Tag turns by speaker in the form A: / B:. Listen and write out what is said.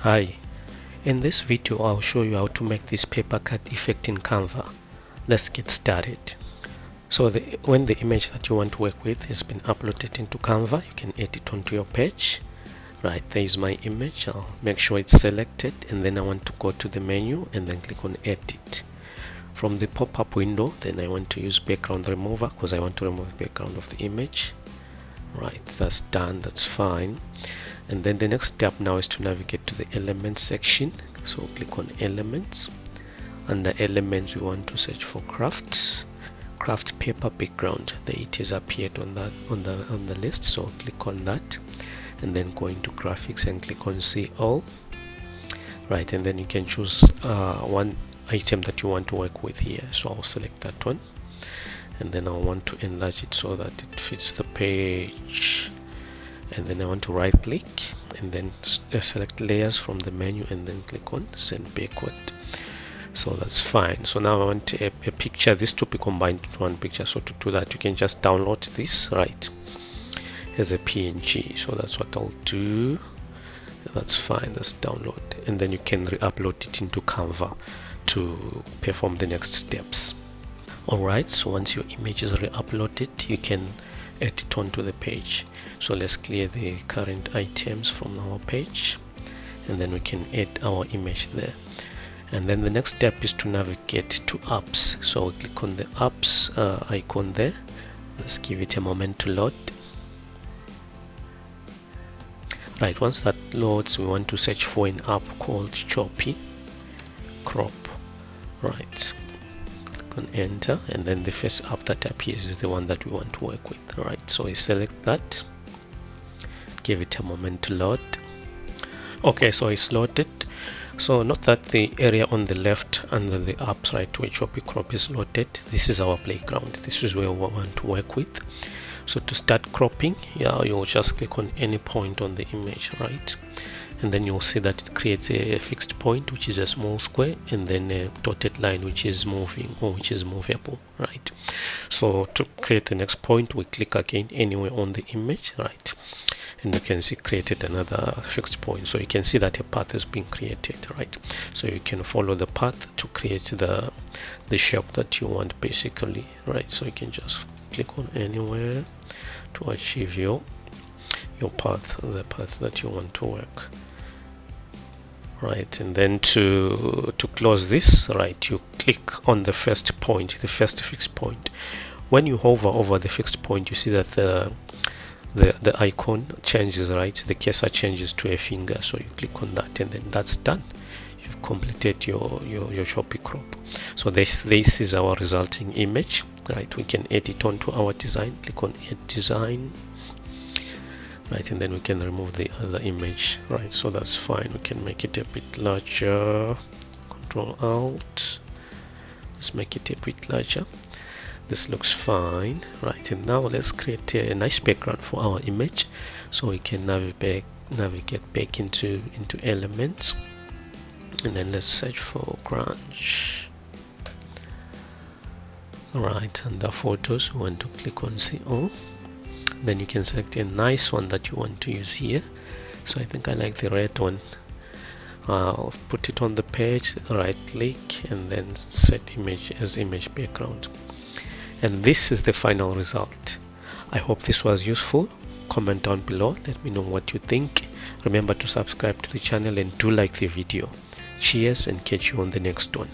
A: Hi, in this video I'll show you how to make this paper cut effect in Canva. Let's get started. So when the image that you want to work with has been uploaded into Canva, you can add it onto your page. Right, there is my image. I'll make sure it's selected, and then I want to go to the menu and then click on edit. From the pop-up window, then I want to use background remover because I want to remove the background of the image. Right, that's done, that's fine. And then the next step now is to navigate to the elements section. So click on elements. Under elements we want to search for craft paper background. There it is appeared on the list, so click on that and then go into graphics and click on see all. Right, and then you can choose one item that you want to work with here. So I'll select that one, and then I want to enlarge it so that it fits the page, and then I want to right click and then select layers from the menu and then click on send backward. So that's fine. So now I want a picture, this to be combined into one picture. So to do that, you can just download this right as a PNG. So that's what I'll do. That's fine, that's download, and then you can re-upload it into Canva to perform the next steps. Alright, so once your image is re-uploaded, you can add it onto the page. So let's clear the current items from our page, and then we can add our image there. And then the next step is to navigate to apps. So click on the apps icon there. Let's give it a moment to load. Right, once that loads, we want to search for an app called Choppy Crop. Right, click on enter, and then the first app that appears is the one that we want to work with. Right, so we select that, give it a moment to load. Okay, so it's loaded. So note that the area on the left under the apps, right, where Choppy Crop is loaded, this is our playground. This is where we want to work with. So to start cropping, you'll just click on any point on the image, right, and then you'll see that it creates a fixed point, which is a small square, and then a dotted line, which is moving or which is movable, right. So to create the next point, we click again anywhere on the image, right, and you can see created another fixed point. So you can see that a path has been created, right. So you can follow the path to create the shape that you want, basically, right. So you can just click on anywhere to achieve your path, the path that you want to work, right. And then to close this, right, you click on the first point, the first fixed point. When you hover over the fixed point, you see that the icon changes, right, the cursor changes to a finger. So you click on that, and then that's done. You've completed your Choppy Crop. So this is our resulting image, right. We can add it onto our design. Click on add design, right, and then we can remove the other image, right. So that's fine. We can make it a bit larger. Control Alt, let's make it a bit larger. This looks fine, right. And now let's create a nice background for our image. So we can navigate back into elements, and then let's search for grunge. Right, under photos we want to click on see all. Then you can select a nice one that you want to use here. So I think I like the red one. I'll put it on the page, right click, and then set image as image background. And this is the final result. I hope this was useful. Comment down below, let me know what you think. Remember to subscribe to the channel and do like the video. Cheers, and catch you on the next one.